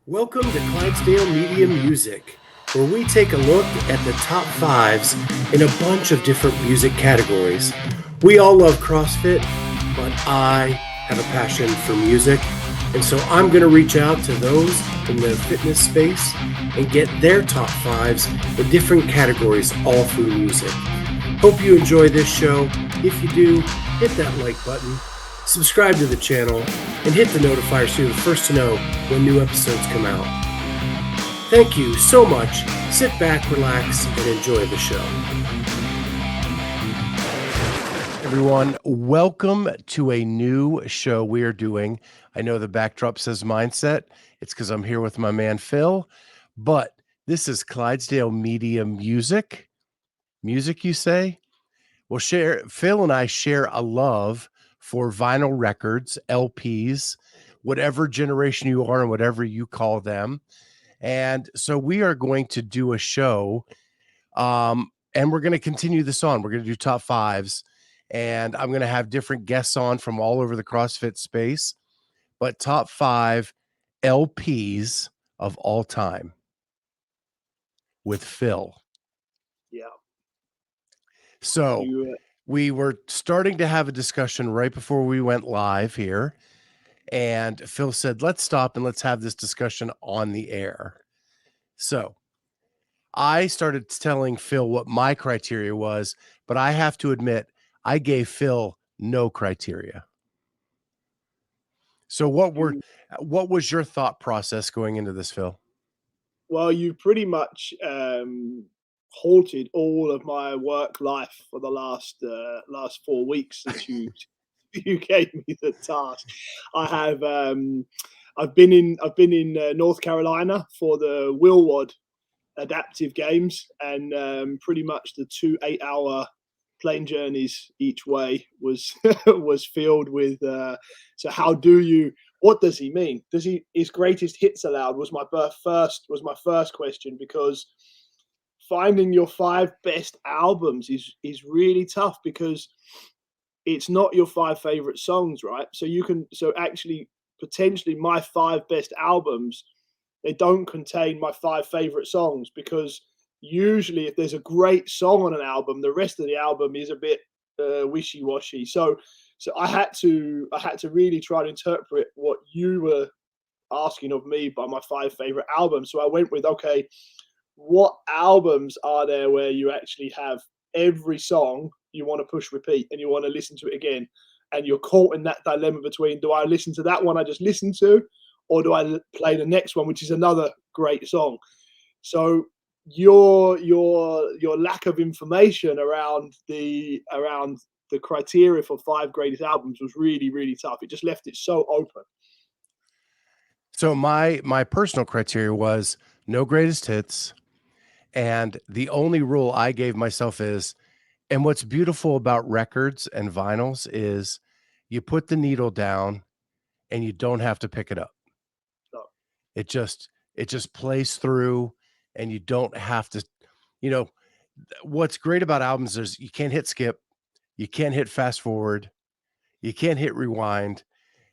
Welcome to Clydesdale Media Music, where we take a look at the top fives in a bunch of different music categories. We all love CrossFit, but I have a passion for music, and so I'm going to reach out to those in the fitness space and get their top fives in different categories all through music. Hope you enjoy this show. If you do, hit that like button, subscribe to the channel, and hit the notifier so you're the first to know when new episodes come out. Thank you so much. Sit back, relax, and enjoy the show. Everyone, welcome to a new show we are doing. I know the backdrop says Mindset. It's because I'm here with my man Phil, but this is Clydesdale Media Music. Music, you say? Well, Phil and I share a love for vinyl records, LPs, whatever generation you are and whatever you call them. And so we are going to do a show, and we're going to continue this on. We're going to do top fives, and I'm going to have different guests on from all over the CrossFit space, but top five LPs of all time with Phil. Yeah. So You, we were starting to have a discussion right before we went live here. And Phil said, let's stop and let's have this discussion on the air. So I started telling Phil what my criteria was, but I have to admit, I gave Phil no criteria. So you, what was your thought process going into this, Phil? well, you pretty much halted all of my work life for the last 4 weeks since you gave me the task. I have I've been in North Carolina for the Willward adaptive games, and pretty much the 2 8-hour plane journeys each way was was filled with. So how do you? What does he mean? Does he his greatest hits allowed? Was my first question, because finding your 5 best albums is really tough, because it's not your 5 favorite songs, right? So actually potentially my 5 best albums, they don't contain my 5 favorite songs, because usually if there's a great song on an album, the rest of the album is a bit wishy-washy. So I had to really try to interpret what you were asking of me by my 5 favorite albums. So I went with, okay, what albums are there where you actually have every song you want to push repeat and you want to listen to it again, and you're caught in that dilemma between, do I listen to that one I just listened to, or do I play the next one, which is another great song? So your lack of information around the criteria for 5 greatest albums was really, really tough. It just left it so open. So my personal criteria was no greatest hits, and the only rule I gave myself is, and what's beautiful about records and vinyls is you put the needle down and you don't have to pick it up. So, It just plays through, and you don't have to, you know, what's great about albums is you can't hit skip, you can't hit fast forward, you can't hit rewind.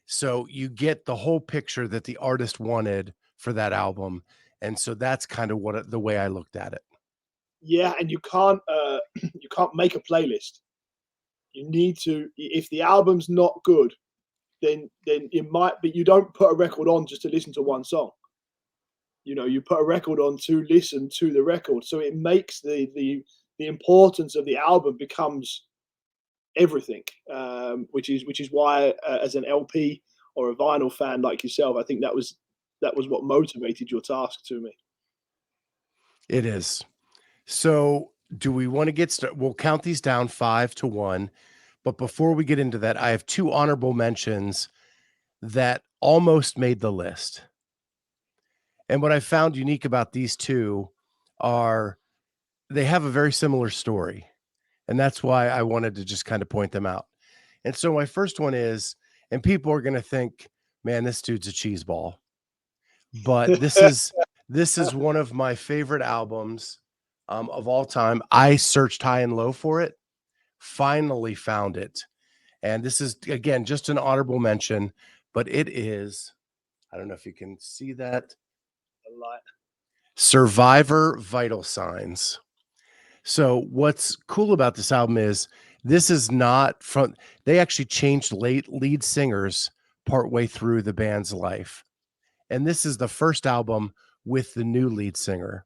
So you get the whole picture that the artist wanted for that album. And so that's kind of the way I looked at it. yeah, and you can't you can't make a playlist. You need to, if the album's not good, then it might be, you don't put a record on just to listen to one song. You put a record on to listen to the record. So it makes the importance of the album becomes everything, which is why, as an LP or a vinyl fan like yourself, I think that was what motivated your task to me. It is. So do we want to get started? We'll count these down 5 to 1. But before we get into that, I have 2 honorable mentions that almost made the list. And what I found unique about these two are they have a very similar story. And that's why I wanted to just kind of point them out. And so my first one is, and people are going to think, man, this dude's a cheese ball. But this is one of my favorite albums of all time. I searched high and low for it, finally found it. And this is, again, just an honorable mention, but it is, I don't know if you can see that. Light. Survivor Vital Signs. So what's cool about this album is this is not from they actually changed lead singers partway through the band's life. And this is the first album with the new lead singer.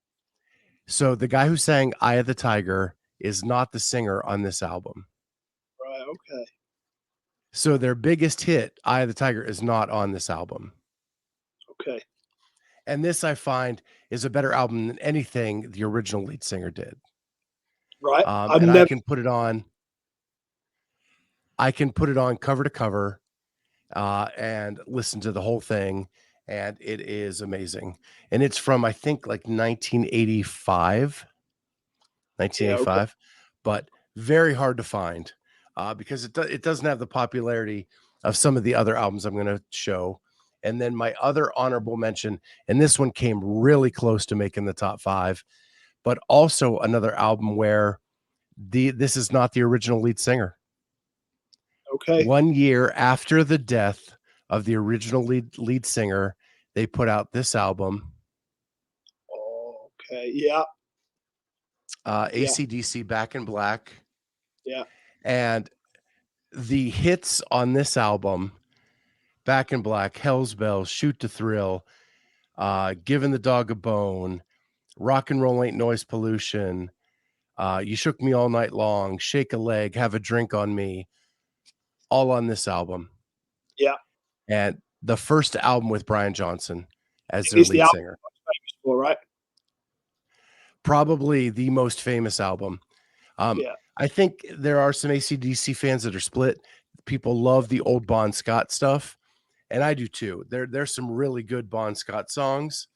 So the guy who sang Eye of the Tiger is not the singer on this album. Right. Okay. So their biggest hit, Eye of the Tiger, is not on this album. Okay. And this I find is a better album than anything the original lead singer did. Right. I've And never. I can put it on cover to cover and listen to the whole thing. And it is amazing. And it's from, I think, like 1985, Yeah. Okay. but very hard to find because it doesn't have the popularity of some of the other albums I'm going to show. And then my other honorable mention, and this one came really close to making the top 5, but also another album where this is not the original lead singer. Okay. 1 year after the death of the original lead singer, they put out this album. Okay. Yeah. Yeah. AC/DC Back in Black. Yeah. And the hits on this album, Back in Black, Hell's Bells, Shoot to Thrill, Giving the Dog a Bone, Rock and Roll Ain't Noise Pollution, You Shook Me All Night Long, Shake a Leg, Have a Drink on Me, all on this album. Yeah. And the first album with Brian Johnson as their It's the lead album singer. I'm famous for, right? Probably the most famous album. Yeah. I think there are some AC/DC fans that are split. People love the old Bon Scott stuff, and I do too. There's some really good Bon Scott songs,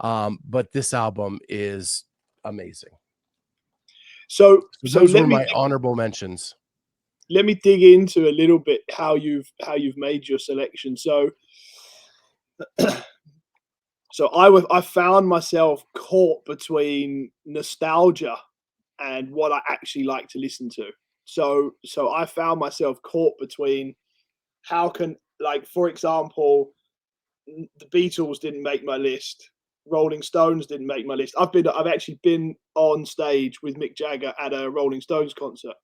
but this album is amazing. So those were my honorable mentions. Let me dig into a little bit how you've made your selection. So I found myself caught between nostalgia and what I actually like to listen to. So I found myself caught between how can, like, for example, the Beatles didn't make my list. Rolling Stones didn't make my list. I've actually been on stage with Mick Jagger at a Rolling Stones concert.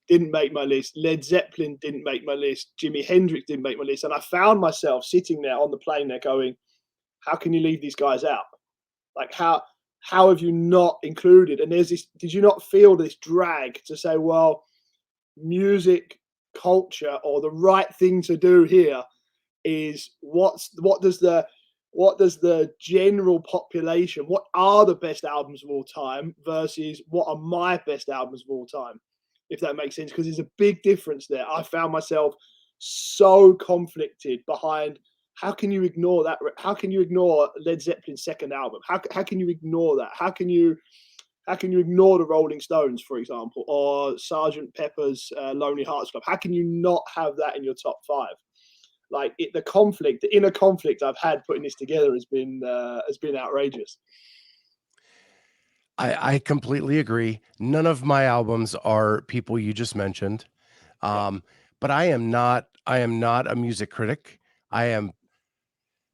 Didn't make my list. Led Zeppelin didn't make my list. Jimi Hendrix didn't make my list. And I found myself sitting there on the plane there going, how can you leave these guys out? Like, how have you not included? And there's this, did you not feel this drag to say, well, music culture, or the right thing to do here is what does the general population, what are the best albums of all time versus what are my best albums of all time, if that makes sense? Because there's a big difference there. I found myself so conflicted behind, how can you ignore that? How can you ignore Led Zeppelin's second album? How can you ignore that? How can you ignore the Rolling Stones, for example, or Sgt. Pepper's Lonely Hearts Club? How can you not have that in your top 5? Like, the inner conflict I've had putting this together has been outrageous. I completely agree. None of my albums are people you just mentioned. But I am not a music critic. I am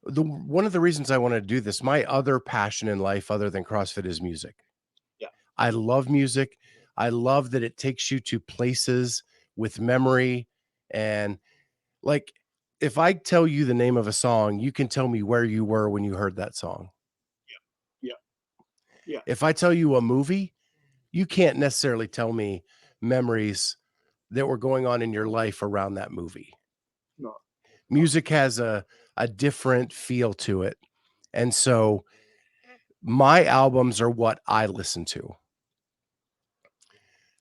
one of the reasons I want to do this. My other passion in life other than CrossFit is music. Yeah. I love music. I love that it takes you to places with memory. And like, if I tell you the name of a song, you can tell me where you were when you heard that song. Yeah. If I tell you a movie, you can't necessarily tell me memories that were going on in your life around that movie. No. Music has a different feel to it. And so my albums are what I listen to.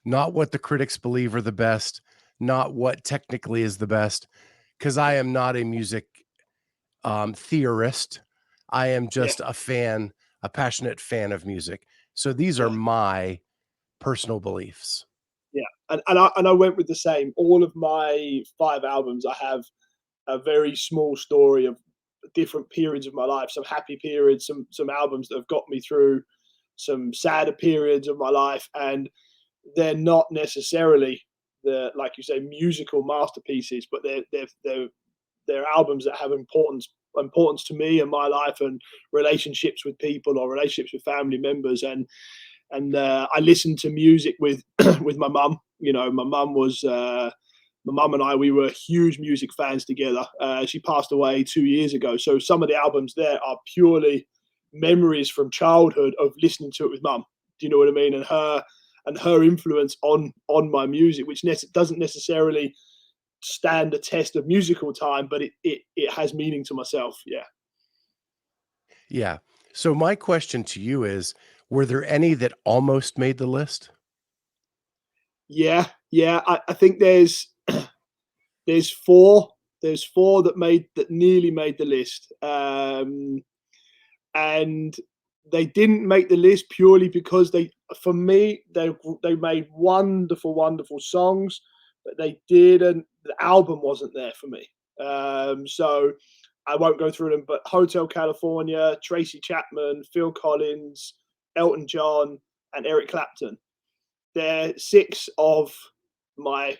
Not what the critics believe are the best, not what technically is the best, because I am not a music theorist. I am just a fan, a passionate fan of music. So these are my personal beliefs. Yeah, and I went with the same. All of my 5 albums, I have a very small story of different periods of my life. Some happy periods, some albums that have got me through some sadder periods of my life, and they're not necessarily like you say, musical masterpieces, but they're albums that have importance importance to me and my life and relationships with people or relationships with family members. And I listened to music with with my mum. You know, my mum and I, we were huge music fans together. She passed away 2 years ago, so some of the albums there are purely memories from childhood of listening to it with mum. Do you know what I mean? And her influence on my music, which doesn't necessarily stand the test of musical time, but it has meaning to myself. Yeah. Yeah. So my question to you is, were there any that almost made the list? Yeah. I think there's four. There's four that nearly made the list. And they didn't make the list purely because for me, they made wonderful songs, but they didn't. The album wasn't there for me. So I won't go through them, but Hotel California, Tracy Chapman, Phil Collins, Elton John, and Eric Clapton. They're six of one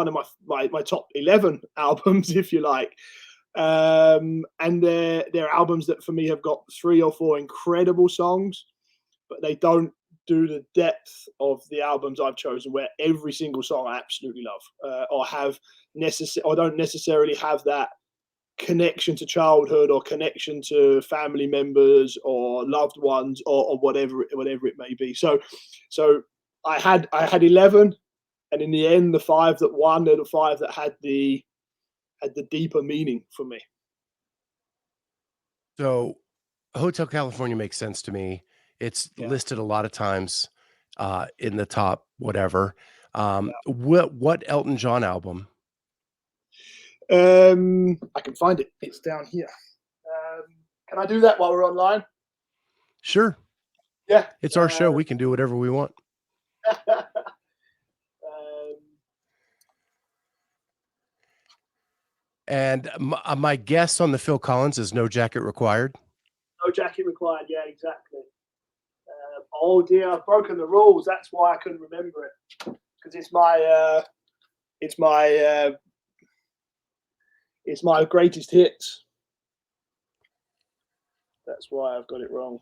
of my top 11 albums, if you like. And they're albums that for me have got 3 or 4 incredible songs, but they don't do the depth of the albums I've chosen, where every single song I absolutely love, or don't necessarily have that connection to childhood or connection to family members or loved ones or whatever it may be. So I had 11, and in the end, the 5 that won are the 5 that had the deeper meaning for me. So Hotel California makes sense to me. It's Yeah. listed a lot of times in the top whatever. What Elton John album? I can find it. It's down here. Can I do that while we're online? Sure. Yeah. It's our show. We can do whatever we want. And my guess on the Phil Collins is No Jacket Required. No Jacket Required. Yeah, exactly. Oh dear, I've broken the rules. That's why I couldn't remember it, because it's my greatest hits. That's why I've got it wrong.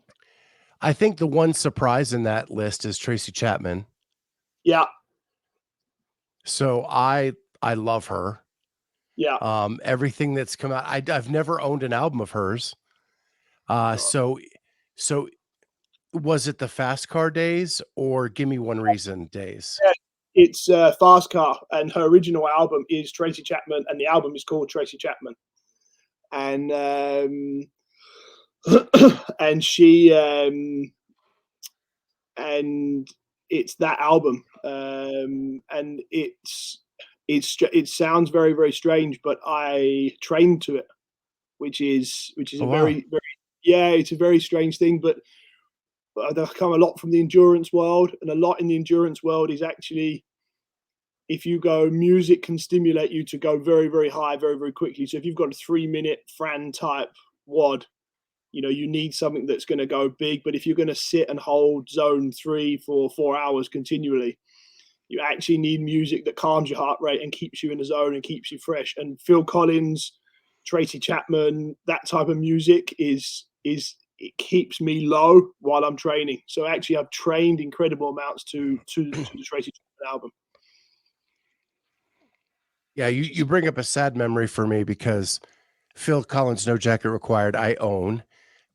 I think the one surprise in that list is Tracy Chapman. Yeah. So I love her. Yeah. Everything that's come out, I've never owned an album of hers. So was it the Fast Car days or Give Me One Reason days? Yeah, it's Fast Car, and her original album is Tracy Chapman, and the album is called Tracy Chapman. And and she and it's that album, and it sounds very strange, but I trained to it, which is Oh, a wow. very yeah, it's a very strange thing, but I've come a lot from the endurance world, and a lot in the endurance world is actually, if you go, music can stimulate you to go very high, very quickly. So if you've got a 3-minute Fran type WOD, you need something that's going to go big. But if you're going to sit and hold zone 3 for 4 hours continually, you actually need music that calms your heart rate and keeps you in the zone and keeps you fresh. And Phil Collins, Tracy Chapman, that type of music it keeps me low while I'm training. So actually, I've trained incredible amounts to the Tracy Chapman album. Yeah, you bring up a sad memory for me because Phil Collins' No Jacket Required I own,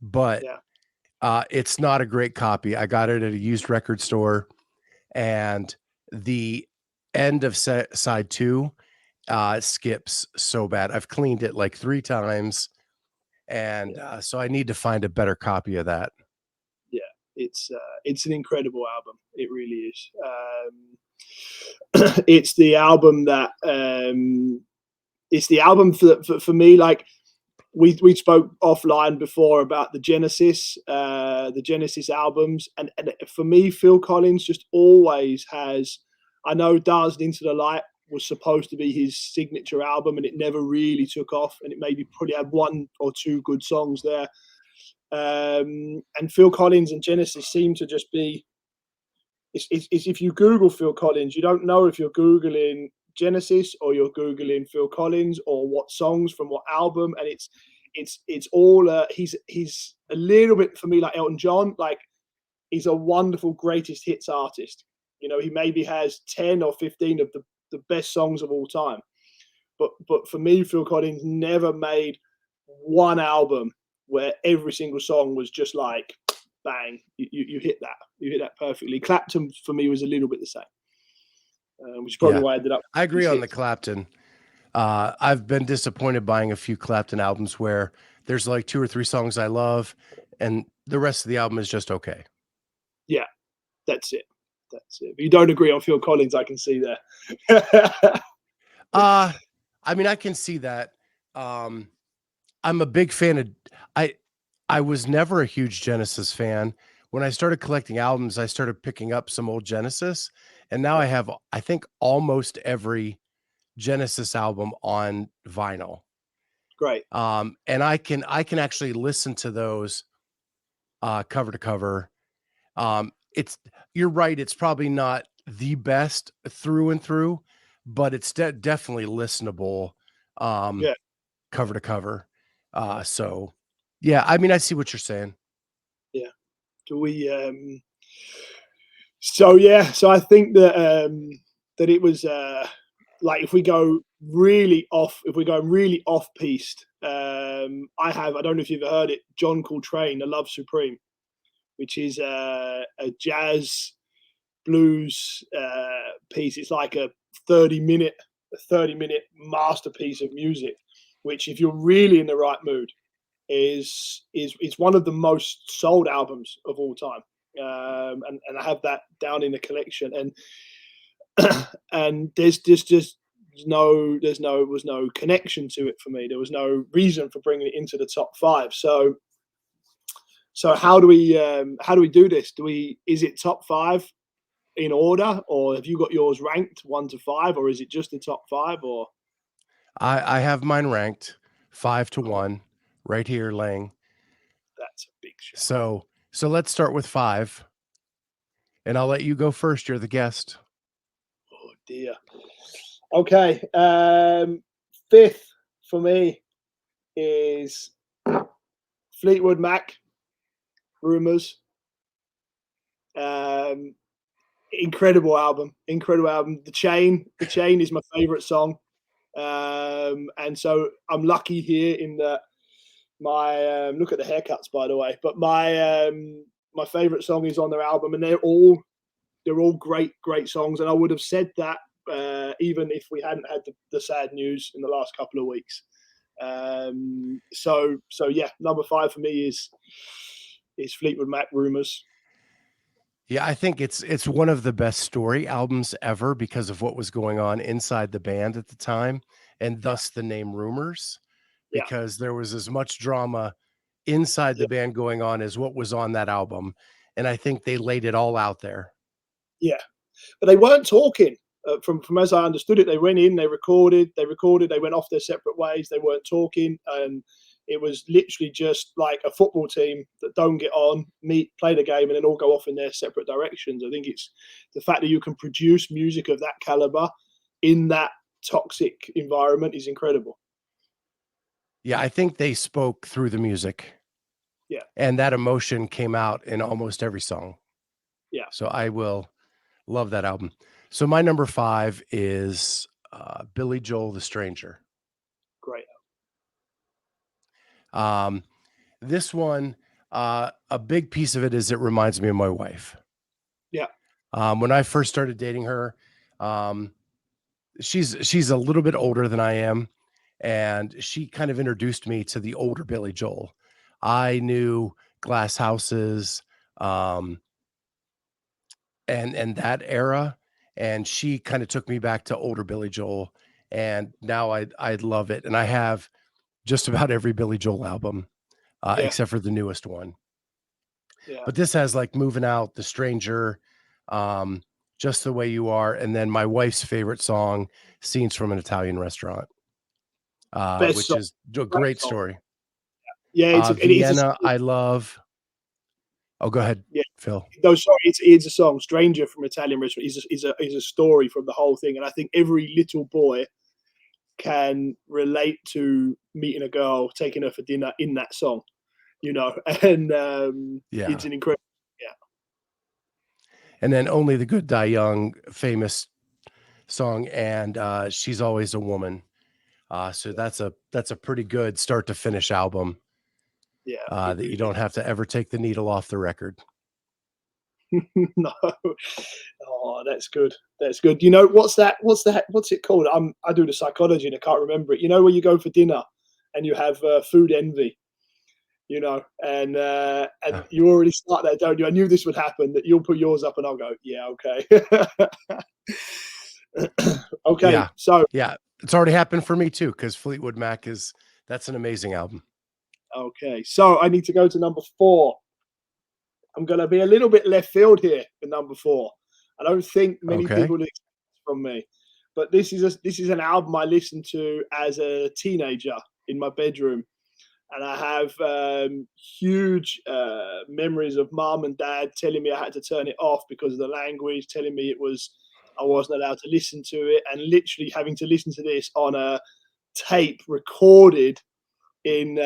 but Yeah. It's not a great copy. I got it at a used record store, and the end of side 2 skips so bad. I've cleaned it like 3 times, and so I need to find a better copy of that. Yeah, it's an incredible album. It really is. It's the album that for me. Like we spoke offline before about the Genesis albums, and for me, Phil Collins just always has. I know Dancing into the Light was supposed to be his signature album, and it never really took off, and it maybe probably had 1 or 2 good songs there. And Phil Collins and Genesis seem to just be. It's if you Google Phil Collins, you don't know if you're Googling Genesis or you're Googling Phil Collins or what songs from what album, and it's all he's a little bit for me like Elton John. Like, he's a wonderful greatest hits artist. You know, he maybe has 10 or 15 of the best songs of all time. But for me, Phil Collins never made one album where every single song was just like bang. You hit that. You hit that perfectly. Clapton for me was a little bit the same, which is probably Yeah, why I ended up. I agree on the Clapton. I've been disappointed buying a few Clapton albums where there's like 2 or 3 songs I love, and the rest of the album is just okay. Yeah, that's it. That's it. If you don't agree on Phil Collins, I can see there. I mean, I can see that. Um, I'm a big fan of I I was never a huge Genesis fan. When I started collecting albums, I started picking up some old Genesis, and now I Yeah, have, I think, almost every Genesis album on vinyl. great. And I can actually listen to those cover to cover. It's You're right, it's probably not the best through and through, but it's definitely listenable um Yeah, cover to cover. So yeah, I mean I see what you're saying. yeah. Do we? So yeah, so I think that it was like if we go really off, if we're going really off piste, I don't know if you've ever heard it, John Coltrane, "The Love Supreme," which is a jazz blues piece. It's like a 30-minute masterpiece of music, which if you're really in the right mood, is one of the most sold albums of all time. And I have that down in the collection, and there's just was no connection to it for me. There was no reason for bringing it into the top five. So how do we do this? Is it top five in order, or have you got yours ranked 1 to 5, or is it just the top five? Or I have mine ranked 5 to 1 right here laying. that's a big show. So let's start with 5, and I'll let you go first. You're the guest. Oh dear. Okay. Fifth for me is Fleetwood Mac, Rumors. Um, incredible album. Incredible album. The Chain is my favorite song. And so I'm lucky here in that my look at the haircuts, by the way. But my favorite song is on their album, and they're all great songs. And I would have said that even if we hadn't had the sad news in the last couple of weeks. So yeah, number 5 for me is Fleetwood Mac, Rumors. Yeah, I think it's one of the best story albums ever because of what was going on inside the band at the time, and Yeah, thus the name Rumors, yeah, because there was as much drama inside the yeah, band going on as what was on that album, and I think they laid it all out there. yeah. But they weren't talking. From as I understood it, they went in, they recorded, they went off their separate ways. They weren't talking, and it was literally just like a football team that don't get on, meet, play the game, and then all go off in their separate directions. I think it's the fact that you can produce music of that caliber in that toxic environment is incredible. Yeah, I think they spoke through the music, Yeah, and that emotion came out in almost every song. yeah, So I will love that album. So my number 5 is Billy Joel, The Stranger. great. Um, this one, a big piece of it is it reminds me of my wife. Yeah, When I first started dating her, um, she's a little bit older than I am, and she kind of introduced me to the older Billy Joel. I knew Glass Houses, um, and that era, and she kind of took me back to older Billy Joel, and now I love it, and I have just about every Billy Joel album, yeah, except for the newest one. yeah. But this has like Moving Out, The Stranger, um, Just the Way You Are, and then my wife's favorite song, Scenes from an Italian Restaurant, Best which song, is a great great song. story. Yeah, it is Vienna, I love. Oh, go ahead, yeah. Phil. No, sorry, it's a song. "Stranger from Italian Restaurant" is a story from the whole thing, and I think every little boy can relate to meeting a girl, taking her for dinner in that song, and Yeah. it's an incredible, yeah, And then Only the Good Die Young, famous song, and She's Always a Woman. So that's a pretty good start to finish album, yeah, it that you really don't have to ever take the needle off the record. no. Oh, that's good. That's good. You know, what's that? What's it called? I do the psychology and I can't remember it. You know, when you go for dinner and you have food envy, and Uh, you already start there, don't you? I knew this would happen. That you'll put yours up and I'll go, yeah, okay, okay. Yeah. So, Yeah. It's already happened for me too, because Fleetwood Mac that's an amazing album. okay, so I need to go to number 4. I'm going to be a little bit left field here for number 4. I don't think many Okay. people would expect this from me, but this is an album I listened to as a teenager in my bedroom, and I have huge memories of mom and dad telling me I had to turn it off because of the language, telling me I wasn't allowed to listen to it, and literally having to listen to this on a tape recorded in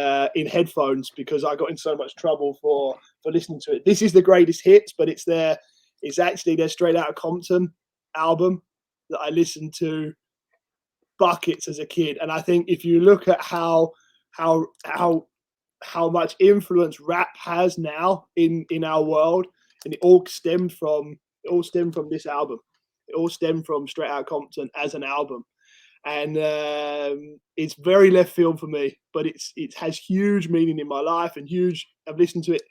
headphones because I got in so much trouble for listening to it. This is the greatest hits, but it's actually their Straight Outta Compton album that I listened to buckets as a kid. And I think if you look at how how much influence rap has now in our world, and it all stemmed from this album. It all stemmed from Straight Outta Compton as an album, and it's very left field for me, but it has huge meaning in my life and huge. I've listened to it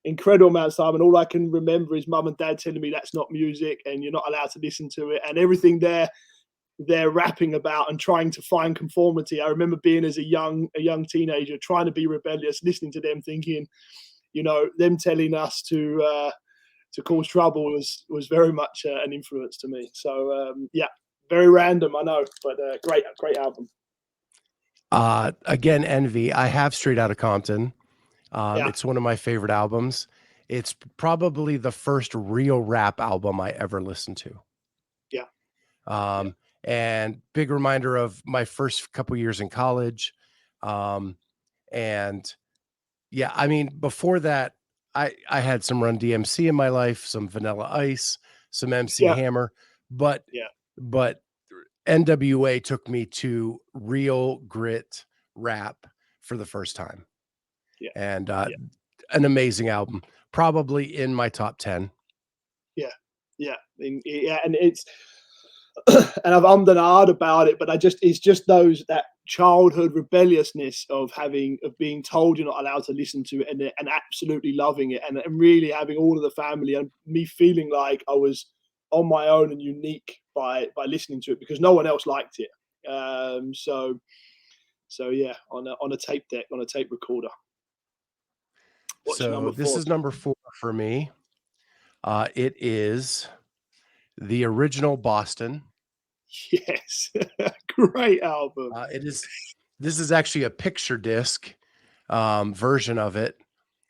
incredible amounts of time, and all I can remember is mum and dad telling me that's not music and you're not allowed to listen to it, and everything they're rapping about and trying to find conformity. I remember being as a young teenager trying to be rebellious, listening to them, thinking, them telling us to cause trouble was very much an influence to me. So yeah, very random, I know, but great album. Again, Envy. I have Straight Outta Compton. Yeah, It's one of my favorite albums. It's probably the first real rap album I ever listened to. yeah, yeah, Um, and big reminder of my first couple years in college. Um, and yeah, I mean, before that, I had some Run DMC in my life, some Vanilla Ice, some MC yeah, Hammer, but yeah, but NWA took me to real grit rap for the first time, yeah, and yeah, an amazing album, probably in my top 10. yeah, yeah, yeah, and it's and I've ummed and ahed about it, but it's just that childhood rebelliousness of being told you're not allowed to listen to it, and absolutely loving it, and really having all of the family and me feeling like I was on my own and unique by listening to it because no one else liked it. So yeah, on a tape deck, on a tape recorder. What's your So number this 4? is number 4 for me. It is the original Boston. Yes, great album. It is. This is actually a picture disc version of it,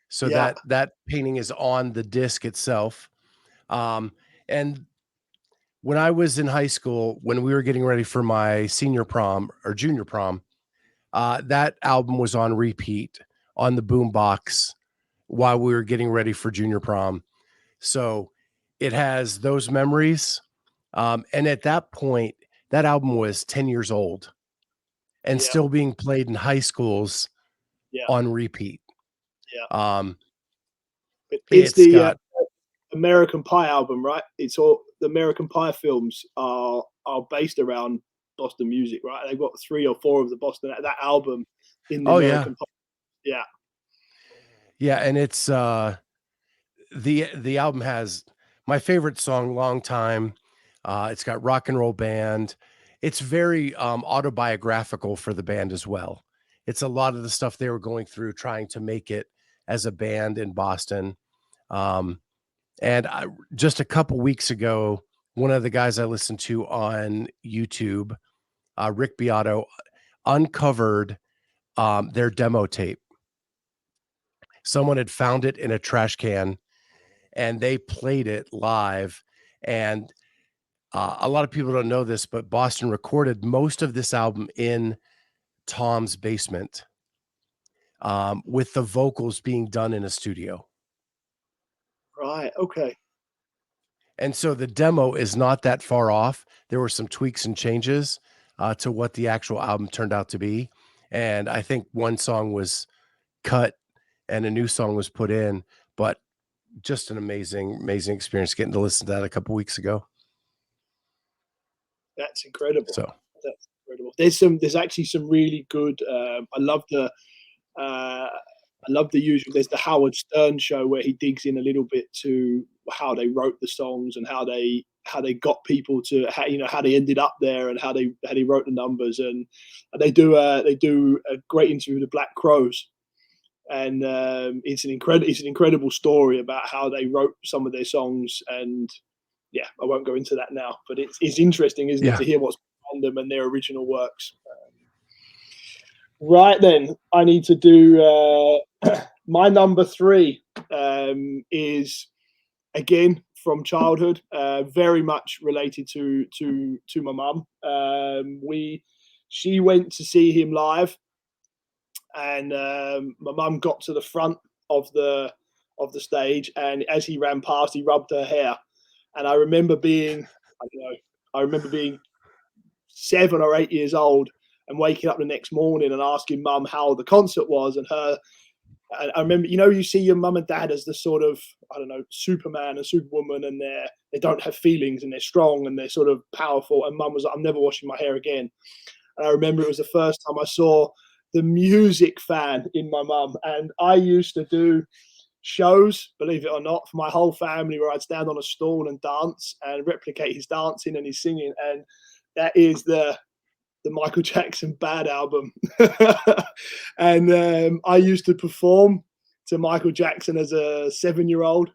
so Yeah, that painting is on the disc itself. Um, and when I was in high school, when we were getting ready for my senior prom or junior prom, that album was on repeat on the boombox while we were getting ready for junior prom. So it has those memories. And at that point, that album was 10 years old and yeah, still being played in high schools yeah, on repeat. yeah. Um, But it's it's the got, American Pie album, right? It's all the American Pie films are based around Boston music, right? They've got 3 or 4 of the Boston that album in the oh yeah, American Pie. Yeah, yeah, and it's the album has my favorite song, Long Time. It's got Rock and Roll Band. It's very autobiographical for the band as well. It's a lot of the stuff they were going through trying to make it as a band in Boston. Um, and just a couple weeks ago, one of the guys I listened to on YouTube, Rick Beato, uncovered their demo tape. Someone had found it in a trash can and they played it live. And A lot of people don't know this, but Boston recorded most of this album in Tom's basement, with the vocals being done in a studio. Right. Okay. And so the demo is not that far off. There were some tweaks and changes to what the actual album turned out to be. And I think one song was cut and a new song was put in, but just an amazing, amazing experience getting to listen to that a couple weeks ago. That's incredible. So That's incredible. There's actually some really good. Uh, I love the usual. There's the Howard Stern show where he digs in a little bit to how they wrote the songs and how they got people to how they ended up there and how they wrote the numbers, and they do a great interview with the Black Crows, and it's an incredible story about how they wrote some of their songs. And yeah, I won't go into that now, but it's interesting, isn't it, yeah, to hear what's on them and their original works. Right then, I need to do my number three. Is again from childhood, very much related to my mum. She went to see him live, and my mum got to the front of the stage, and as he ran past, he rubbed her hair, and I remember being, I don't know, I remember being 7 or 8 years old and waking up the next morning and asking mum how the concert was, and her. I remember, you see your mum and dad as the sort of, I don't know, Superman and Superwoman, and they don't have feelings and they're strong and they're sort of powerful. And mum was like, I'm never washing my hair again. And I remember it was the first time I saw the music fan in my mum. And I used to do shows, believe it or not, for my whole family where I'd stand on a stall and dance and replicate his dancing and his singing. And that is the Michael Jackson Bad album. And I used to perform to Michael Jackson as a 7-year-old,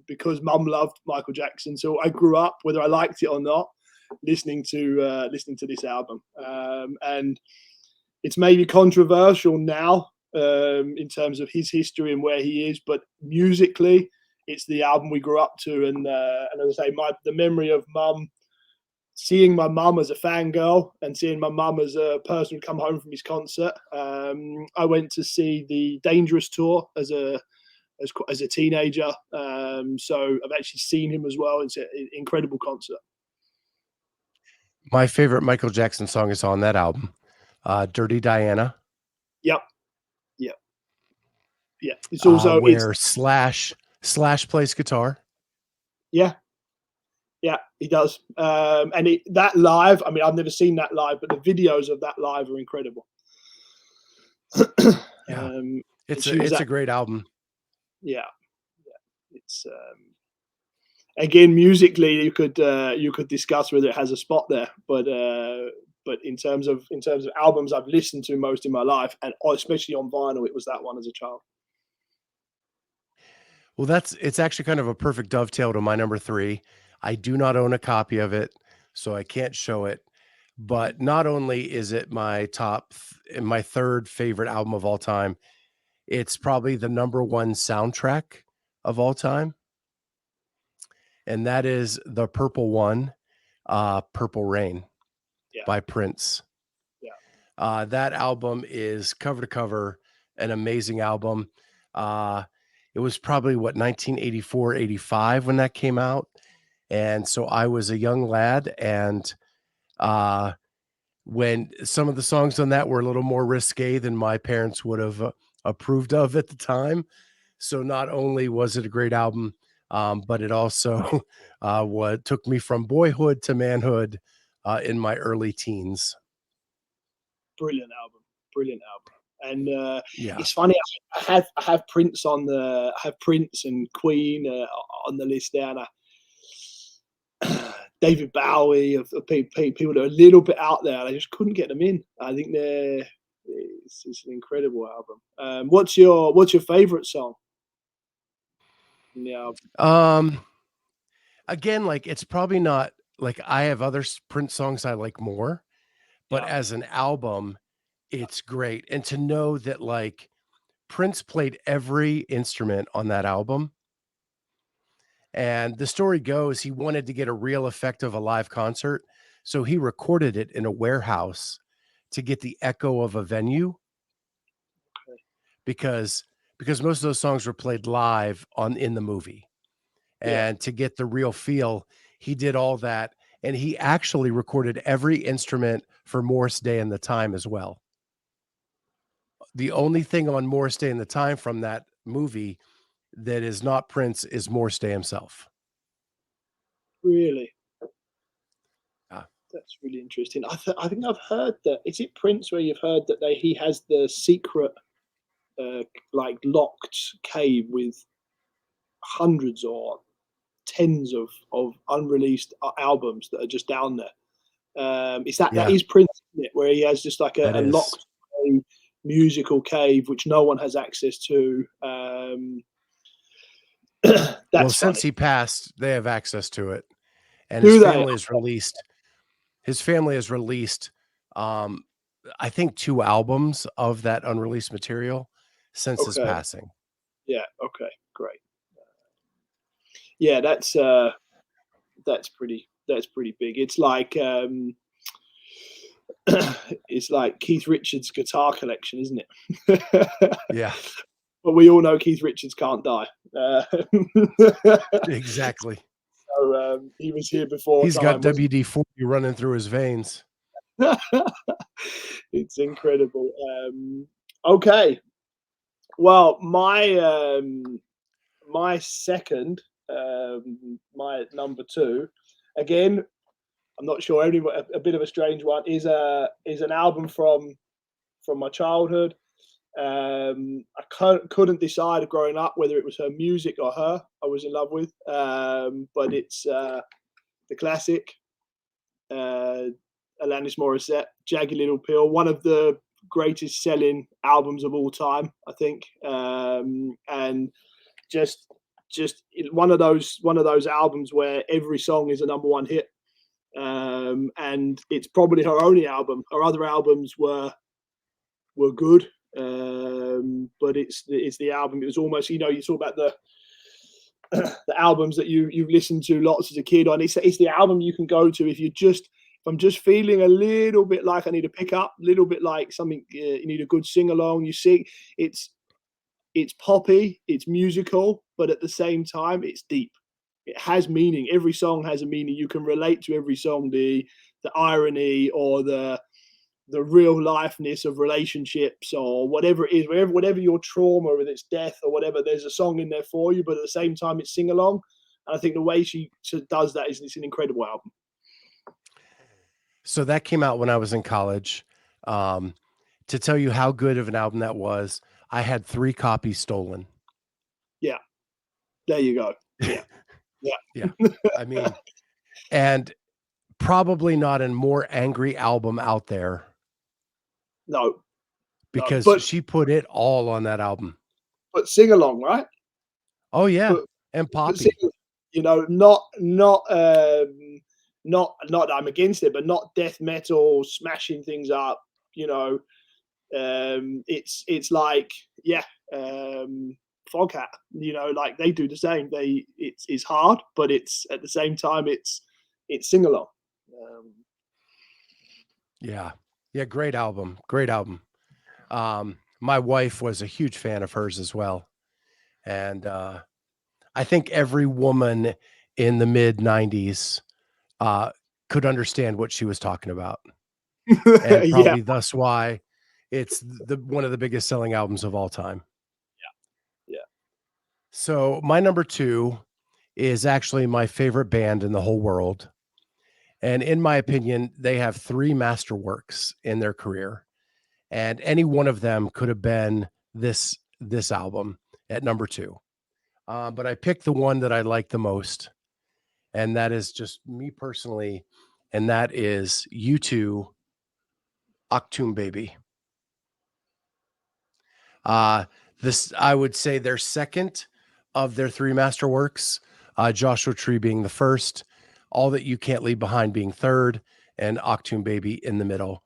because mum loved Michael Jackson. So I grew up, whether I liked it or not, listening to this album. And it's maybe controversial now, in terms of his history and where he is, but musically, it's the album we grew up to. And as I say, the memory of mum, seeing my mum as a fangirl and seeing my mum as a person who come home from his concert. I went to see the Dangerous tour as a teenager, so I've actually seen him as well. It's an incredible concert. my favorite Michael Jackson song is on that album, Dirty Diana, Yep, yep, yeah. It's also it's where Slash plays guitar. yeah, yeah, he does. And that live, I mean, I've never seen that live, but the videos of that live are incredible. Yeah, um, it's she was a at great album. yeah, yeah. It's again, musically, you could discuss whether it has a spot there, but in terms of albums I've listened to most in my life, and especially on vinyl, it was that one as a child. Well, it's actually kind of a perfect dovetail to my number 3. I do not own a copy of it, so I can't show it. But not only is it my third favorite album of all time, it's probably the number 1 soundtrack of all time, and that is the Purple One, Purple Rain Yeah, by Prince. yeah, That album is cover to cover an amazing album. Uh, it was probably 1984, 85 when that came out. And so I was a young lad. And uh, when some of the songs on that were a little more risque than my parents would have approved of at the time. So not only was it a great album, but it also what took me from boyhood to manhood in my early teens. brilliant album, brilliant album. And Yeah. it's funny, I have Prince I have Prince and Queen on the list there, and David Bowie, of people that are a little bit out there. I just couldn't get them in. I think it's an incredible album. What's your favorite song in the album? Um, Again, like, it's probably not like I have other Prince songs I like more, but Yeah, as an album, it's great. And to know that like Prince played every instrument on that album And the story goes he wanted to get a real effect of a live concert, so he recorded it in a warehouse to get the echo of a venue because most of those songs were played live on in the movie. Yeah. And to get the real feel, he did all that, and he actually recorded every instrument for Morris Day and the Time as well. The only thing on Morris Day and the Time from that movie that is not Prince is Morris Day himself. Really? Yeah. That's really interesting. I think I've heard that. Is it Prince where you've heard that he has the secret, like locked cave with hundreds or tens of unreleased albums that are just down there? Is that Yeah, is Prince, isn't it? Where he has just like that a is. locked musical cave which no one has access to. Well, That's since funny. he passed, they have access to it, and Do they? his family has released, um, I think 2 albums of that unreleased material since his Okay. passing. Yeah. Okay. Great. Yeah. That's pretty big. It's like it's like Keith Richards' guitar collection, isn't it? Yeah, But we all know Keith Richards can't die. exactly. So he was here before He's got time, wasn't WD-40 running through his veins. he? It's incredible. Okay, well, my second, my number two, again, I'm not sure. A bit of a strange one is an album from my childhood. Couldn't decide growing up whether it was her music or her I was in love with, but it's the classic uh, Alanis Morissette, "Jagged Little Pill," one of the greatest selling albums of all time, I think, and just one of those albums where every song is a number one hit, and it's probably her only album. Her other albums were good, but it's the album. It was almost, you talk about the albums that you've listened to lots as a kid on. It's the album you can go to if I'm just feeling a little bit like I need to pick up, a little bit like something, you need a good sing along. You sing. It's poppy, it's musical, but at the same time, it's deep. It has meaning. Every song has a meaning. You can relate to every song, the irony or the real lifeness of relationships or whatever it is, whatever your trauma, whether it's death or whatever, there's a song in there for you, but at the same time it's sing along. And I think the way she does that is it's an incredible album. So that came out when I was in college. Um, to tell you how good of an album that was, I had 3 copies stolen. Yeah. There you go. Yeah. Yeah. Yeah. I mean, and probably not a more angry album out there No, no. because she put it all on that album. But sing along, right? Oh, yeah, But and but sing, poppy. not that I'm against it, but not death metal smashing things up, you know. It's like, yeah, Foghat, like they do the same. It's hard, but it's at the same time it's sing along. Um, Yeah. Yeah, great album, great album. My wife was a huge fan of hers as well, and, I think every woman in the mid-90s, uh, could understand what she was talking about, and yeah, probably thus why it's the one of the biggest selling albums of all time. yeah. So, my number 2 is actually my favorite band in the whole world, and in my opinion, they have 3 masterworks in their career, and any one of them could have been this album at number 2. But I picked the one that I like the most, and that is just me personally, and that is U2, Achtung Baby. Uh, this I would say their second of their 3 masterworks, Joshua Tree being the first, All That You Can't Leave Behind being third, and Achtung Baby in the middle.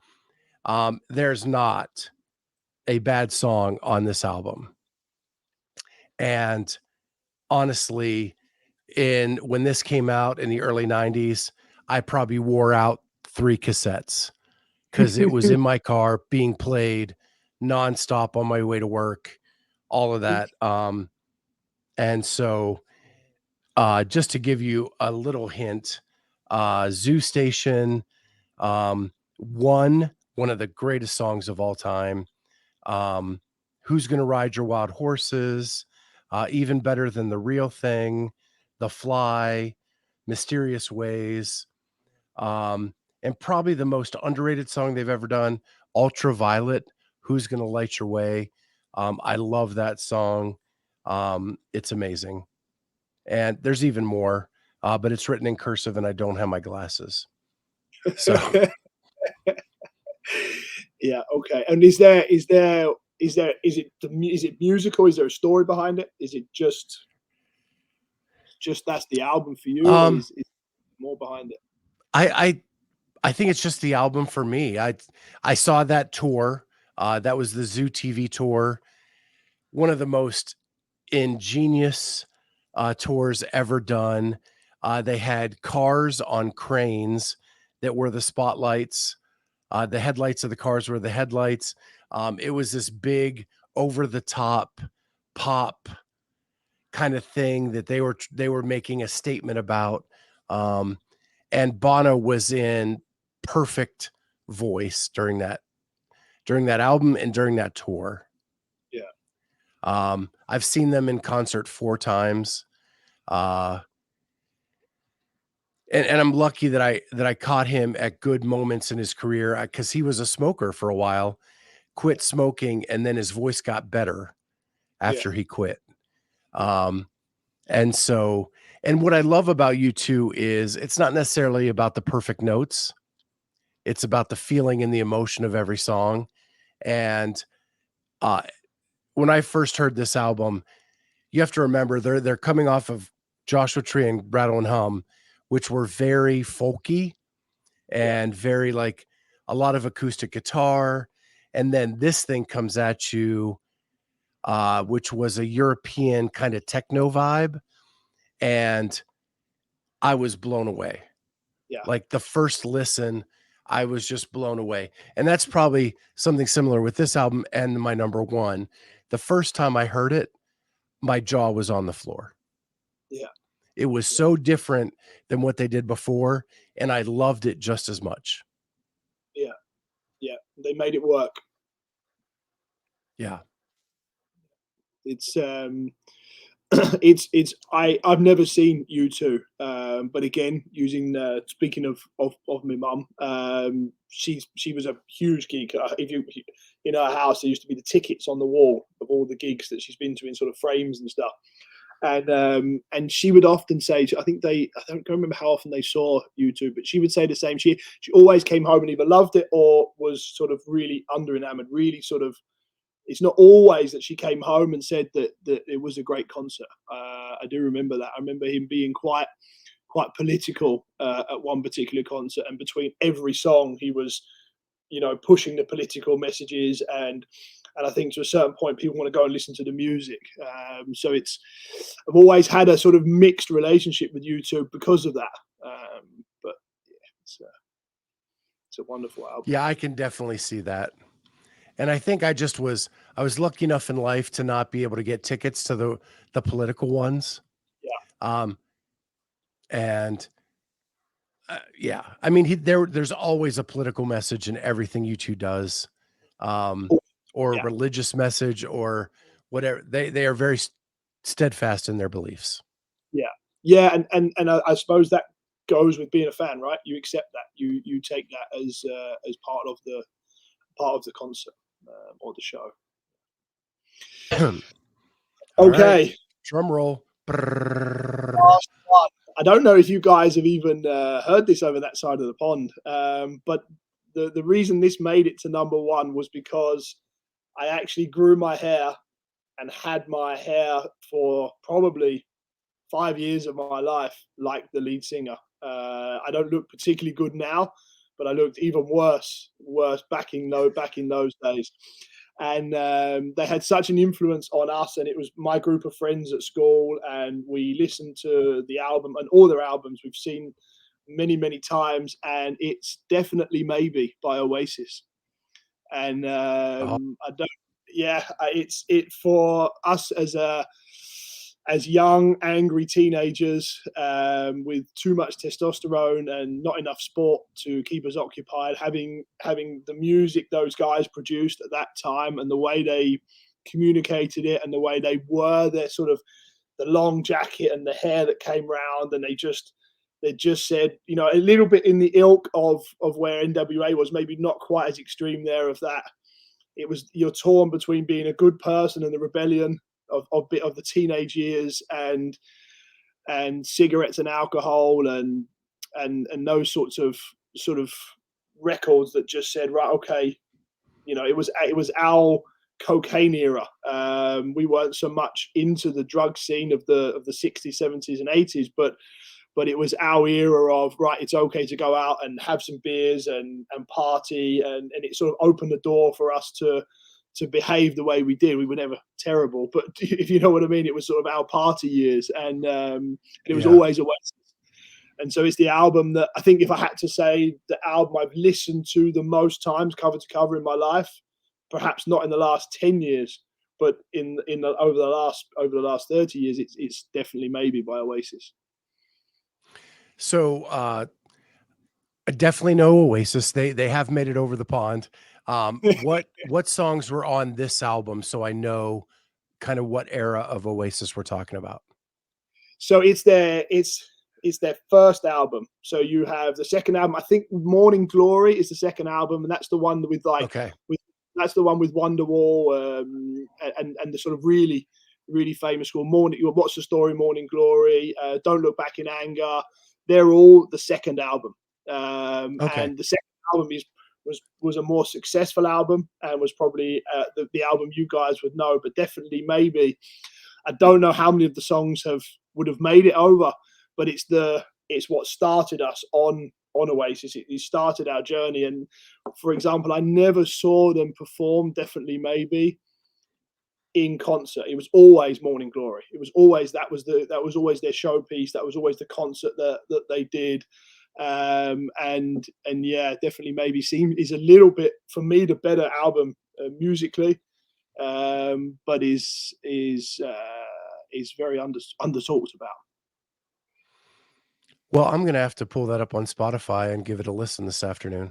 There's not a bad song on this album. And honestly, And when this came out in the early 90s, I probably wore out 3 cassettes because it was in my car being played nonstop on my way to work, all of that. And so, just to give you a little hint, Zoo Station, one of the greatest songs of all time. Um, Who's Gonna Ride Your Wild Horses? Even Better Than the Real Thing, The Fly, Mysterious Ways, and probably the most underrated song they've ever done, Ultraviolet, Who's Gonna Light Your Way? I love that song. It's amazing. And there's even more, but it's written in cursive and I don't have my glasses. So Yeah. Okay. And is it musical? Is there a story behind it? Is it just that's the album for you, or um is more behind it? I I I think it's just the album for me. I saw that tour. That was the Zoo TV tour, one of the most ingenious tours ever done. They had cars on cranes that were the spotlights. The headlights of the cars were the headlights. It was this big, over the top pop kind of thing that they were making a statement about. Um, and Bono was in perfect voice during that album and during that tour. Yeah. I've seen them in concert 4 times. Uh, and I'm lucky that I caught him at good moments in his career because he was a smoker for a while, quit smoking, and then his voice got better Yeah. after he quit. Um, and so, and what I love about you two is it's not necessarily about the perfect notes. It's about the feeling and the emotion of every song. And uh, when I first heard this album, you have to remember they're coming off of Joshua Tree and Rattle and Hum, which were very folky Yeah. and very like a lot of acoustic guitar. And then this thing comes at you, which was a European kind of techno vibe. And I was blown away. Yeah. Like the first listen, I was just blown away. And that's probably something similar with this album and my number one. The first time I heard it, my jaw was on the floor. Yeah. It was Yeah. so different than what they did before, and I loved it just as much. Yeah. Yeah. They made it work. Yeah. It's I've never seen you two, but again, using speaking of my mum, she was a huge geek. If you in her house, there used to be the tickets on the wall of all the gigs that she's been to in sort of frames and stuff. And she would often say, I think I don't remember how often they saw you two, but she would say the same. She always came home and either loved it or was sort of really under enamored, really sort of it's not always that she came home and said that it was a great concert. I do remember that. I remember him being quite political at one particular concert, and between every song, he was pushing the political messages and I think to a certain point, people want to go and listen to the music. So I've always had a sort of mixed relationship with YouTube because of that. But yeah, it's a wonderful album. Yeah, I can definitely see that. And I think I was lucky enough in life to not be able to get tickets to the political ones. Yeah, Um, and yeah, I mean, there's always a political message in everything U2 does, um, or a yeah, religious message or whatever. They are very steadfast in their beliefs. yeah, yeah. And I suppose that goes with being a fan, right? You accept that. You take that as part of the concert or the show. All right, Okay, drum roll. Brrrr. last one. I don't know if you guys have even heard this over that side of the pond, but the reason this made it to number one was because I actually grew my hair and had my hair for probably 5 years of my life, like the lead singer. I don't look particularly good now, but I looked even worse back in those days. And they had such an influence on us, and it was my group of friends at school, and we listened to the album and all their albums we've seen many times, and it's definitely Maybe by Oasis. And Oh, I don't, yeah, it's it for us as young, angry teenagers with too much testosterone and not enough sport to keep us occupied. Having the music those guys produced at that time and the way they communicated it and the way they were, their sort of the long jacket and the hair that came round, and they just said, you know, a little bit in the ilk of where NWA was, maybe not quite as extreme there of that. It was, you're torn between being a good person and the rebellion of the teenage years, and cigarettes and alcohol and those sorts of sort of records that just said, right, okay, you know, it was our cocaine era. We weren't so much into the drug scene of the 60s, 70s, and 80s, but it was our era of, right, it's okay to go out and have some beers and party, and it sort of opened the door for us to behave the way we did. We were never terrible, but if you know what I mean, it was sort of our party years, and it was yeah. always Oasis. And so it's the album that I think, if I had to say the album I've listened to the most times cover to cover in my life, perhaps not in the last 10 years, but over the last 30 years, it's definitely Maybe by Oasis. So I definitely know Oasis. They have made it over the pond. What songs were on this album so I know kind of what era of Oasis we're talking about? So it's their first album. So you have the second album. I think Morning Glory is the second album, and that's the one with Okay. that's the one with Wonderwall, and the sort of really famous score. What's the Story? Morning Glory. Don't Look Back in Anger. They're all the second album. Okay. And the second album was a more successful album, and was probably the album you guys would know, but definitely Maybe. I don't know how many of the songs would have made it over, but it's what started us on Oasis. It started our journey. And for example, I never saw them perform Definitely Maybe in concert. It was always Morning Glory. It was always that was always their showpiece. That was always the concert that they did. And yeah, Definitely Maybe is a little bit, for me, the better album musically, but is very under talked about. Well, I'm gonna have to pull that up on Spotify and give it a listen this afternoon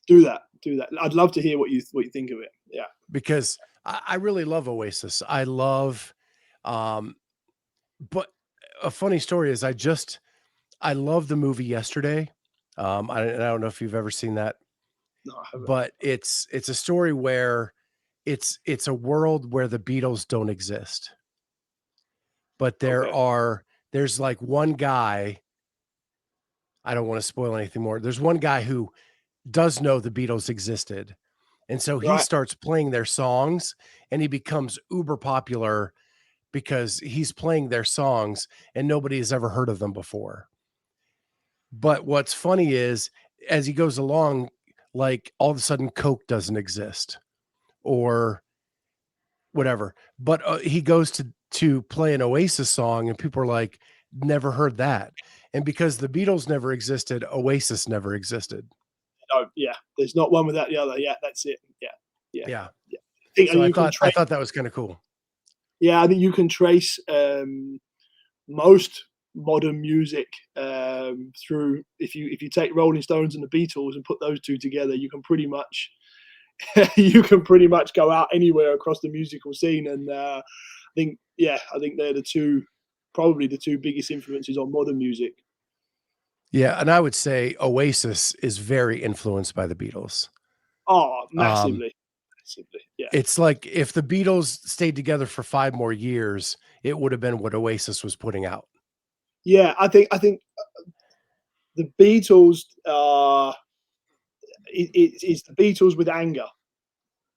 Do that. I'd love to hear what you think of it. Yeah. because I really love Oasis. I love, um, but a funny story is I love the movie Yesterday. I don't know if you've ever seen that, No, I haven't. but it's a story where it's a world where the Beatles don't exist, but Okay. there's like one guy. I don't want to spoil anything more. There's one guy who does know the Beatles existed, and so he Right. starts playing their songs, and he becomes uber popular because he's playing their songs, and nobody has ever heard of them before. But what's funny is as he goes along, like all of a sudden Coke doesn't exist or whatever. But he goes to play an Oasis song and people are like, never heard that. And because the Beatles never existed, Oasis never existed. Oh, yeah. There's not one without the other. Yeah, that's it. Yeah. Yeah. Yeah. Yeah. I think So you can I trace. thought that was kind of cool. Yeah, I think you can trace most modern music through, if you take Rolling Stones and the Beatles and put those two together, you can pretty much you can pretty much go out anywhere across the musical scene. And I think they're probably the two biggest influences on modern music. Yeah, and I would say Oasis is very influenced by the Beatles. Oh, Um, massively, massively. Yeah, it's like if the Beatles stayed together for 5 more years, it would have been what Oasis was putting out. yeah. I think the Beatles are it's the Beatles with anger.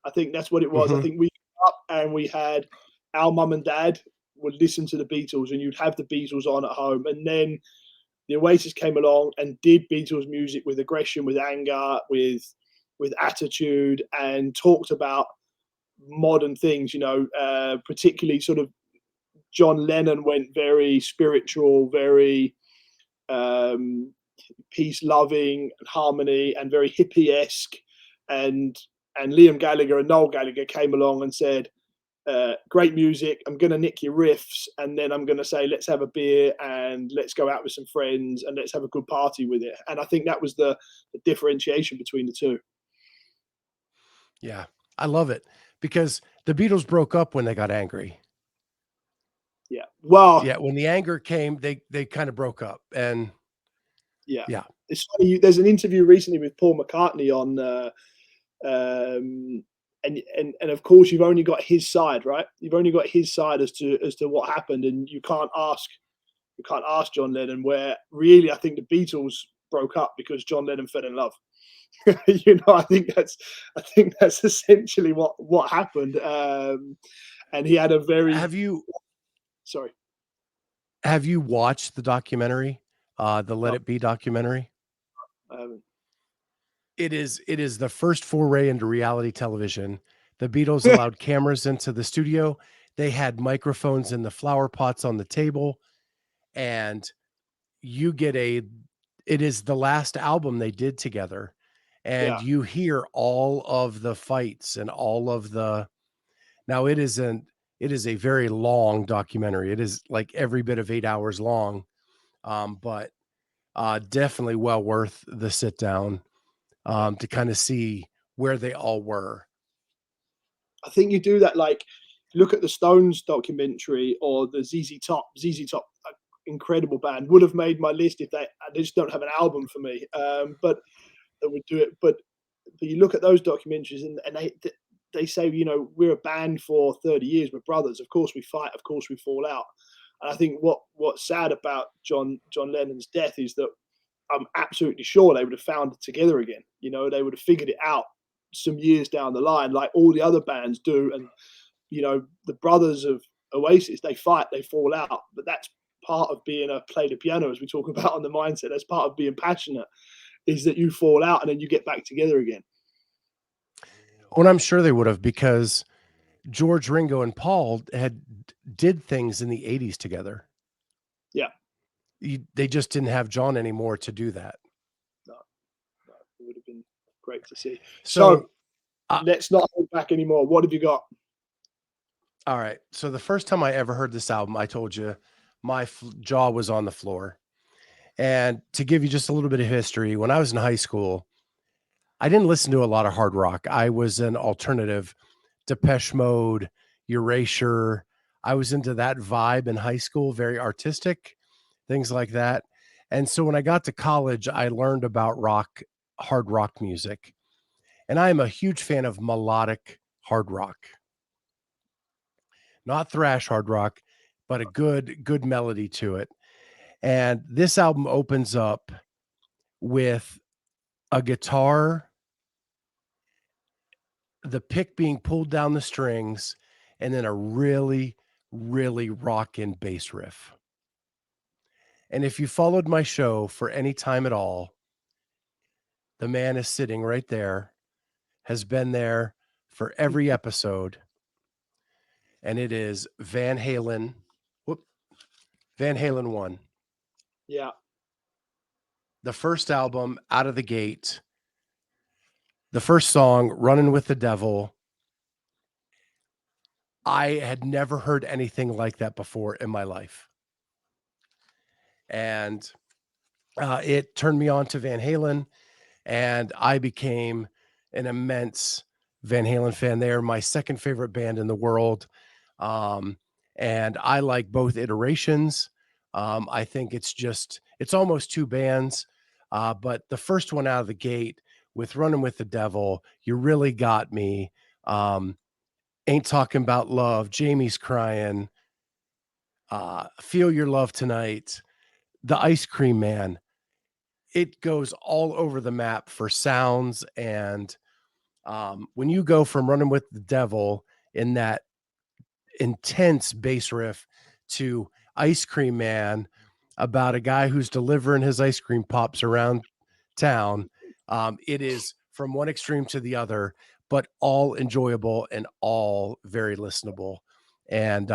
I think that's what it was. I Mhm. think we grew up and we had our mum and dad would listen to the Beatles, and you'd have the Beatles on at home, and then the Oasis came along and did Beatles music with aggression, with anger, with attitude, and talked about modern things, particularly sort of John Lennon went very spiritual, very um, peace loving and harmony, and very hippie-esque. And Liam Gallagher and Noel Gallagher came along and said, great music, I'm going to nick your riffs, and then I'm going to say, let's have a beer and let's go out with some friends and let's have a good party with it. And I think that was the differentiation between the two. Yeah, I love it because the Beatles broke up when they got angry. Yeah. Well, Yeah, when the anger came, they kind of broke up, and yeah. yeah. It's funny. There's an interview recently with Paul McCartney on, and of course you've only got his side, right? You've only got his side as to what happened, and you can't ask John Lennon. Where really, I think the Beatles broke up because John Lennon fell in love. I think that's essentially what happened. And he had a very Have you sorry. have you watched the documentary, the Let No, It Be documentary? I haven't. It is the first foray into reality television. The Beatles allowed cameras into the studio. They had microphones in the flower pots on the table, and you get it is the last album they did together, and Yeah, you hear all of the fights and all of the now it is a very long documentary. It is like every bit of 8 hours long. But definitely well worth the sit down yeah. to kind of see where they all were. I think you do that. Like, look at the Stones documentary or the ZZ Top. ZZ Top, incredible band, would have made my list if they just don't have an album for me. But they would do it. But you look at those documentaries, and they say, we're a band for 30 years, we're brothers. Of course we fight. Of course we fall out. And I think what's sad about John Lennon's death is that I'm absolutely sure they would have found it together again. They would have figured it out some years down the line, like all the other bands do. And the brothers of Oasis, they fight, they fall out, but that's part of being a play the piano, as we talk about on the mindset. That's part of being passionate, is that you fall out and then you get back together again. Well, I'm sure they would have because George, Ringo, and Paul did things in the 80s together. Yeah, They just didn't have John anymore to do that. no, no, it would have been great to see. So So, uh, let's not hold back anymore. What have you got? all right. So the first time I ever heard this album, I told you my jaw was on the floor. And to give you just a little bit of history, when I was in high school, I didn't listen to a lot of hard rock. I was an alternative, Depeche Mode, Erasure. I was into that vibe in high school, very artistic, things like that. And so when I got to college, I learned about hard rock music. And I am a huge fan of melodic hard rock, not thrash hard rock, but a good melody to it. And this album opens up with a guitar, the pick being pulled down the strings, and then a really, really rockin' bass riff. And if you followed my show for any time at all, the man is sitting right there, has been there for every episode, and it is Van Halen. Whoop, Van Halen 1. Yeah, The first album out of the gate, the first song, Running with the Devil. I had never heard anything like that before in my life. And it turned me on to Van Halen, and I became an immense Van Halen fan. They are my second favorite band in the world. Um, and I like both iterations. I think it's almost two bands. But the first one out of the gate with Running with the Devil, you really got me. Ain't Talking About Love, Jamie's Crying, Feel Your Love Tonight, The Ice Cream Man. It goes all over the map for sounds. And when you go from Running with the Devil in that intense bass riff to Ice Cream Man about a guy who's delivering his ice cream pops around town, it is from one extreme to the other. but all enjoyable and all very listenable. And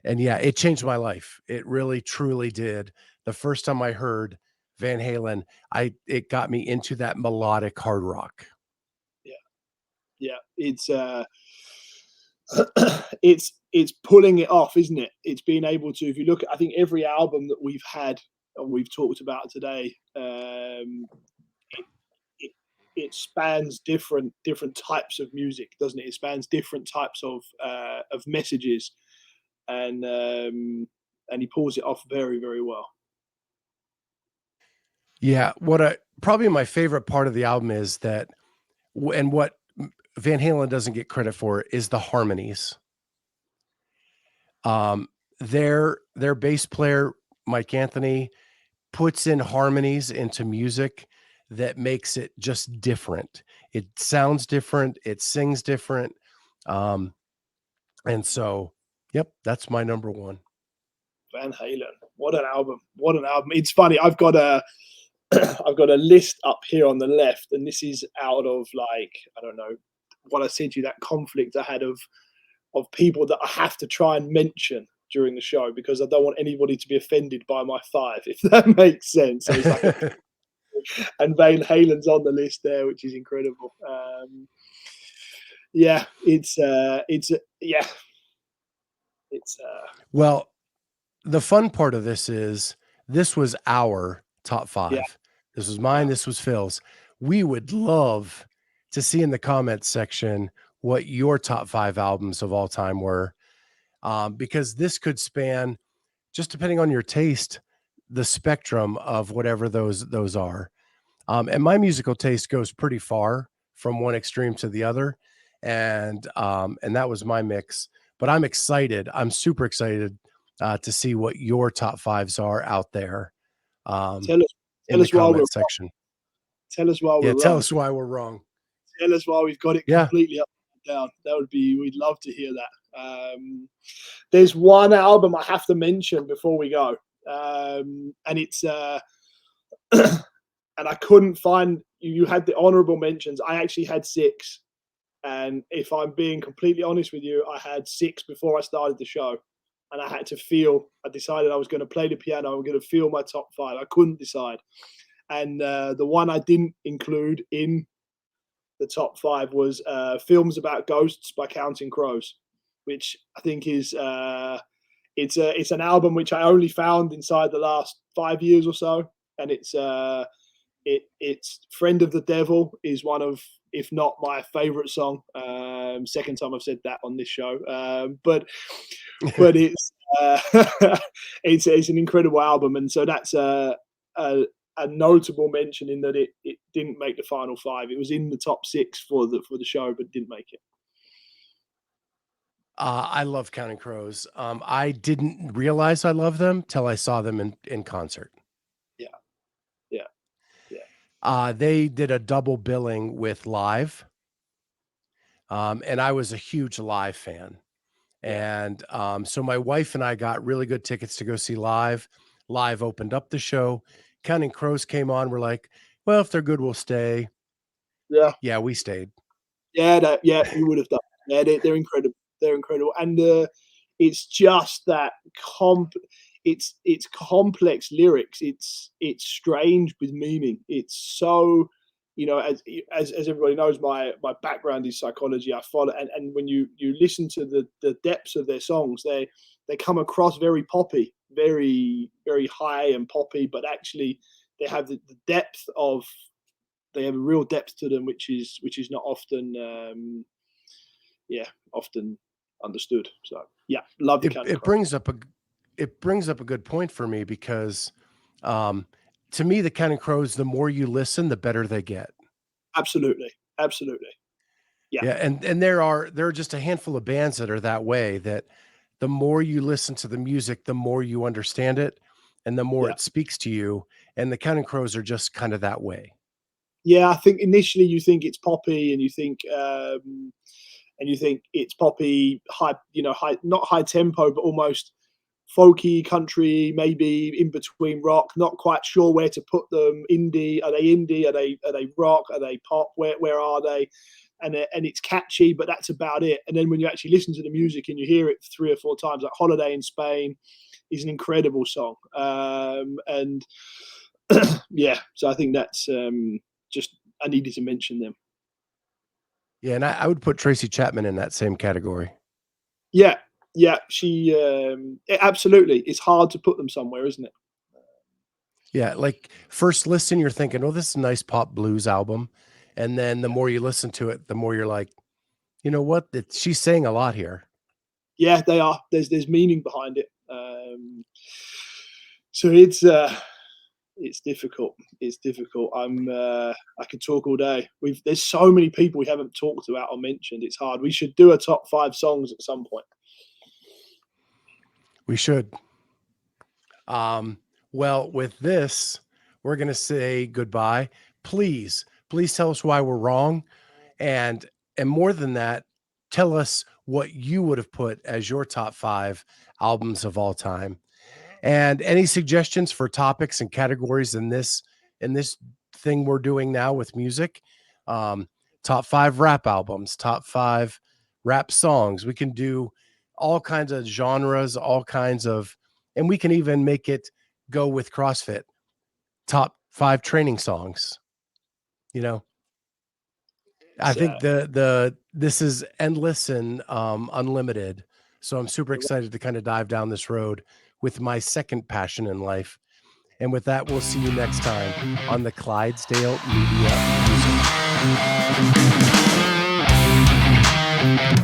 yeah, it changed my life. It really truly did. The first time I heard Van Halen, it got me into that melodic hard rock. Yeah, yeah. It's pulling it off, isn't it? It's being able to. If you look at, I think every album that we've had and we've talked about today, it, it spans different types of music, doesn't it? It spans different types of messages, and he pulls it off very, very well. Yeah, probably my favorite part of the album is that, and what Van Halen doesn't get credit for is the harmonies. Um, their bass player, Mike Anthony, puts in harmonies into music that makes it just different. It sounds different, it sings different. Um, and so, yep, that's my number one. Van Halen, what an album! What an album! It's funny. I've got a I've got a list up here on the left, and this is out of, like, I don't know what I said to you, that conflict I had of people that I have to try and mention during the show because I don't want anybody to be offended by my five, if that makes sense. So it's like, and Van Halen's on the list there, which is incredible. Yeah, yeah, Well, the fun part of this was our top yeah, 5. This was mine, yeah. this was Phil's. We would love to see in the comments section what your top 5 albums of all time were, because this could span, just depending on your taste, the spectrum of whatever those are. And my musical taste goes pretty far from one extreme to the other, and that was my mix. But I'm excited. I'm super excited to see what your top 5s are out there, um, Tell us, in the why we're comment wrong. section. Tell us why Yeah, we're tell wrong. us why we're wrong. Tell us why we've got it Yeah. completely up and down. We'd love to hear that. There's one album I have to mention before we go, and it's and I couldn't find. You had the honorable mentions. I actually had 6, and if I'm being completely honest with you, I had 6 before I started the show, and I decided I was going to play the piano. I'm going to feel my top 5. I couldn't decide, and the one I didn't include in the top 5 was Films About Ghosts by Counting Crows, which I think is it's an album which I only found inside the last 5 years or so, and it's Friend of the Devil is one of, if not my favorite song. Second time I've said that on this show, but it's it's an incredible album, and so that's a notable mention in that it didn't make the final 5. It was in the top 6 for the show, but didn't make it. I love Counting Crows. I didn't realize I loved them till I saw them in concert. Yeah, yeah, yeah. They did a double billing with Live, and I was a huge Live fan. Yeah. And so my wife and I got really good tickets to go see Live. Live opened up the show. Counting Crows came on. We're like, well, if they're good, we'll stay. Yeah, Yeah, we stayed. yeah, you would have done. Yeah, they're incredible. They're incredible, and it's just that it's complex lyrics. It's strange with meaning. It's so, as everybody knows, my background is psychology. I follow, and when you listen to the depths of their songs, they come across very poppy, very, very high and poppy, but actually they have the depth of, they have a real depth to them, which is not often, often understood. So yeah, love the Counting It Crows. brings up a good point for me because, um, to me, the Counting Crows, the more you listen, the better they get. Absolutely, absolutely. Yeah, Yeah, and there are just a handful of bands that are that way, that the more you listen to the music, the more you understand it, and the more yeah, it speaks to you, and the Counting Crows are just kind of that way. yeah. I think initially you think it's poppy, and you think it's poppy, high, high, not high tempo, but almost folky, country, maybe in between rock. Not quite sure where to put them. Indie? Are they indie? Are they rock? Are they pop? Where are they? and it's catchy, but that's about it. And then when you actually listen to the music and you hear it 3 or 4 times, like Holiday in Spain is an incredible song. And yeah, so I think that's just, I needed to mention them. Yeah, and I would put Tracy Chapman in that same category. Yeah, yeah, she absolutely. It's hard to put them somewhere, isn't it? Yeah, like first listen, you're thinking, "Oh, this is a nice pop blues album," and then the more you listen to it, the more you're like, "You know what? She's saying a lot here." Yeah, they are. There's meaning behind it. So it's difficult. It's difficult. I could talk all day. There's so many people we haven't talked about or mentioned. It's hard. We should do a top 5 songs at some point. We should. Well, with this, we're gonna say goodbye. Please, please tell us why we're wrong, and more than that, tell us what you would have put as your top 5 albums of all time. And any suggestions for topics and categories in this thing we're doing now with music? Um, top 5 rap albums, top 5 rap songs. We can do all kinds of genres, all kinds of, and we can even make it go with CrossFit. Top 5 training songs. You know, I So think this is endless and unlimited. So I'm super excited to kind of dive down this road with my second passion in life. And with that, we'll see you next time on the Clydesdale Media Music.